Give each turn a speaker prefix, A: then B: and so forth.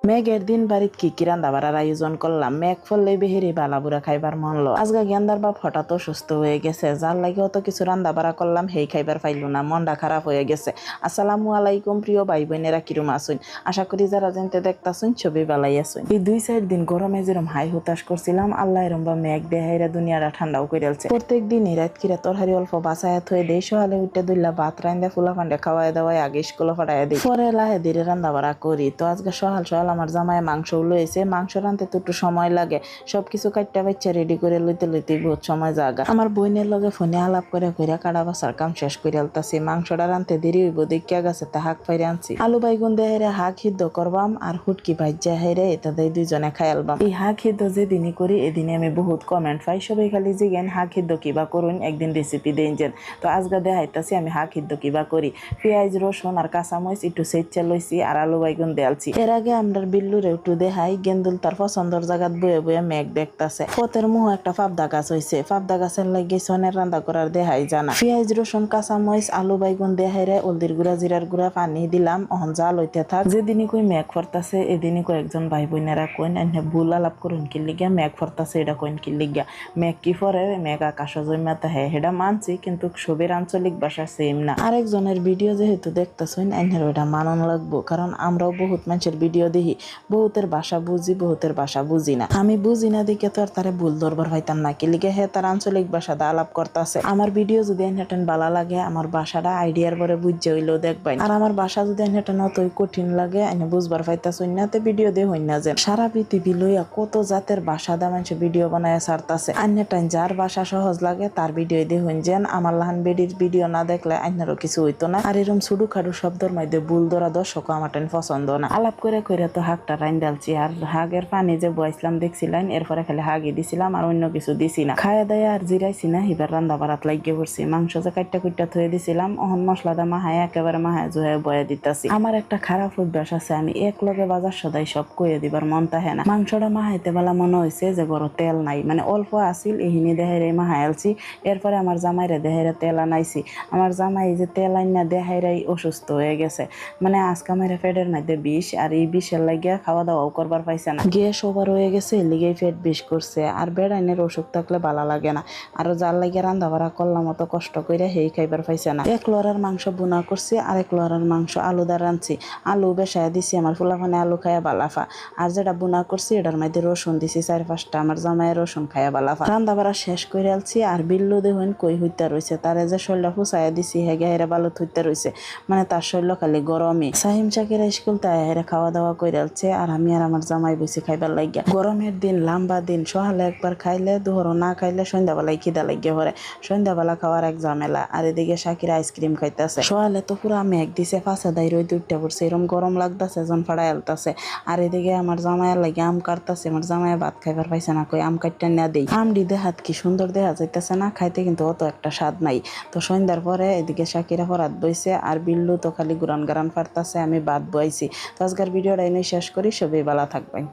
A: মেঘের দিন বাড়িত কি রান্দা বাড়ার আয়োজন করলাম। মেঘ ফললে বেহেরি বালাবুরা খাইবার মনলো। আজকে গেন্দার বাপ হঠাৎ অসুস্থ হয়ে গেছে, যার লাগে অত কিছু রান্দা বাড়া করলাম হেই খাইবার পাইলো না, মনটা খারাপ হয়ে গেছে। আসসালামু আলাইকুম প্রিয় ভাই বোনেরা, কিরম আসুন? আশা করি যারা জানতে দেখতাছুন ছবি বালাই আসুন। এই 2-4 দিন গরমে যেরম হাই হুতাশ করছিলাম, আল্লাহ এরম বা মেঘ দেহাইরা দুনিয়াটা ঠান্ডাও করে আলছে। প্রত্যেক দিনই রাত কিরা তরহারি অল্প বাসায় থয়ে দেই, সকালে উঠে দুইলা ভাত রান্দা ফুলা ফান্ডে খাওয়াই দাওয়াই আগে স্কুলে ফাটাই দিই, পরে লাহে ধীরে রান্দা বাড়া করি। তো আজকে সকাল আমার জামাই মাংস লইছে, মাংস রানতে তো একটু সময় লাগে, সবকিছু কাটটা বাচ্চা রেডি করে লইতে বহুত সময় জাগা। আমার বোনের লগে ফোনে আলাপ করে কাড়া বাসার কাম শেষ করে আলতাছি। মাংসটা রানতে দেরি হইব দেখিয়া গেছে, তা হাক ফাইরে আনছি। আলু বাইগুন দেহেরে হাক সিদ্ধ করবাম আর হুটকি ভাজ্যা হেরে এটা দিয়ে দুইজনে খাই আলবাম। এই হাক সিদ্ধ যেদিনই করি এদিনে আমি বহুত কমেন্ট পাই, সবাই খালি জিগেন হাক সিদ্ধ কিবা করুন, একদিন রেসিপি দেন যেন। তো আজকে দেখাইতাছি আমি হাক সিদ্ধ কিবা করি। পেঁয়াজ রসুন আর কাঁচামরিচ একটু সেচ্চা লইছি আর আলু বাইগুন দেয়ালছি। এর আগে আমরা বিল্লুরে একটু দেখাই, গেন্দুল তার পছন্দর জায়গাত বয়ে বয়ে মেঘ দেখতাছে। পথের মুহ একটা পাবদা গাছ হইছে, পাবদা গাছের লাগে সনের রান্না করার দেখাই জানা। পেঁয়াজ রসুন কাঁচামরিচ আলু বাইগুন দেহাইরে হলদির গুঁড়া জিরার গুঁড়া পানি দিলাম, অহন জাল হইতে থাক। যেদিনই কই মেঘ ফরতাছে এদিনই কয়েকজন ভাই বোনেরা কইন এনে ভুল আলাপ করুন কি লিগা, মেঘ ফরতাছে এটা কইন কি লিগা। মেঘ কি ফরে, মেঘ আকাশ জন্মাতে হয় হেডা মানছি, কিন্তু সবের আঞ্চলিক ভাষা সেম না। আরেকজনের ভিডিও যেহেতু দেখতেছেন এনের ওইটা মানন লাগবো, কারণ আমরাও বহুত মানুষের ভিডিও দেখি, বহুতের ভাষা বুঝি বহুতের ভাষা বুঝি না। আমি বুঝি না দিকে তো আর তারে ভুল ধরবার হইতাম না কি লিগে, হে তার আঞ্চলিক ভাষা দা আলাপ করতেছে। আমার ভিডিও যদি এনহেটেন ভালো লাগে, আমার ভাষাটা আইডিয়ার পরে বুঝতে হইলেও দেখবেন। আর আমার ভাষা যদি এনহেটেন অতই কঠিন লাগে এনে বুঝবার পাইতাছুন না, তে ভিডিও দিয়ে হইন না। যে সারা পৃথিবী লইয়া কত জাতের ভাষা দা মানুষ ভিডিও বানায় ছাড়তাছে, আন্যটাইন যার ভাষা সহজ লাগে তার ভিডিও দিয়ে হইন যেন। আমার লাহান বেডির ভিডিও না দেখলে আইনারও কিছু হইতো না। আর এরকম ছুডু খাডু শব্দের মধ্যে ভুল ধরা দর্শক আমার টাইম পছন্দ না। আলাপ করে তো হাঁকটা রাইন ডালছি, আর হাগের পানি যে বয়াইছিলাম দেখছিলেন, এরপরে খালি হাগি দিছিলাম আর অন্য কিছু দিছি না। খায়া দায়া আর জিরাইছি না, এবার রান্না বাড়াত লাগিয়ে পড়ছি। মাংস যে কাটটা থয়ে দিছিলাম, অহন মশলাটা মাহায় একেবারে মাহায় জুহায় বয়া দিতাছি। আমার একটা খারাপ অভ্যাস আছে, আমি এক লগে বাজার সদাই সব কয়ে দিবার মন তাহে না। মাংসটা মাহাইতে বেলা মনে হয়েছে যে বড় তেল নাই, মানে অল্প আসিল, এহিনি দেহাইরে মাহাই আলছি। এরপরে আমার জামাইরে দেহাইরে তেল আনাইছি। আমার জামাই যে তেল আইনা দেহাইরাই অসুস্থ হয়ে গেছে, মানে আজকে আমার পেটের মধ্যে বিষ, আর এই বিষের লাগিয়া খাওয়া দাওয়াও করবার পাইছে না। গ্যাস ওভার হয়ে গেছে, লিগেই পেট বিষ করছে। আর বেড়াইনের অসুখ থাকলে ভালো লাগে না, আর যার লাগিয়া রান্না বাড়া করলাম অত কষ্ট করে হেই খাইবার পাইছে না। এক লড়ার মাংস বুনা করছি, আর এক লড়ার মাংস আলুদার রাঁধছি। আলু বেসায় দিছি, আমার ফুলাফানে আলু খাইয়া বালাফা। আর যেটা বুনা করছি এটার মধ্যে রসুন দিছি 4-5টা, আমার জামাইয়ের রসুন খাইয়া বালাফা। রান্না বাড়া শেষ করে আলছি, আর বিল্লু দেখুন কই হইতে রয়েছে, তারে যে শরীরটা ফুসাইয়া দিছি হেগে হেরা বালু হইতে রয়েছে, মানে তার শরীর খালি গরমই। সাহিম চাকিরা স্কুল তাই হেরা খাওয়া দাওয়া করে আলছে, আর আমি আর আমার জামাই বসে খাইবার লাগিয়া। গরমের দিন লম্বা দিন, সকালে একবার খাইলে দুহরও না খাইলে সন্ধ্যাবেলায় খিদা লাগিয়ে পড়ে। সন্ধ্যাবেলা খাওয়ার এক ঝামেলা। আর এদিকে শাকিরা আইসক্রিম খাইতেছে। সকালে তো পুরা মেঘ দিছে, ফাঁসা দাই রই দুইটা পড়ছে, এরকম গরম লাগতেছে জন ফাড়াই আলতাছে। আর এদিকে আমার জামাইয়ের লাগে আম কাটতাছে, আমার জামাই ভাত খাইবার পাইছে না, কই আম কাটটা না দেই। আমডি দেহাত কি সুন্দর দেখা যাইতেছে না, খাইতে কিন্তু অত একটা স্বাদ নাই। তো সন্ধ্যার পরে এদিকে শাকিরা ফরাত বইছে, আর বিল্লু তো খালি গুরান গারান ফারতাছে, আমি ভাত বইছি। তো আজকের ভিডিওটা এনে শেষ করি, সবাই ভালো থাকবেন।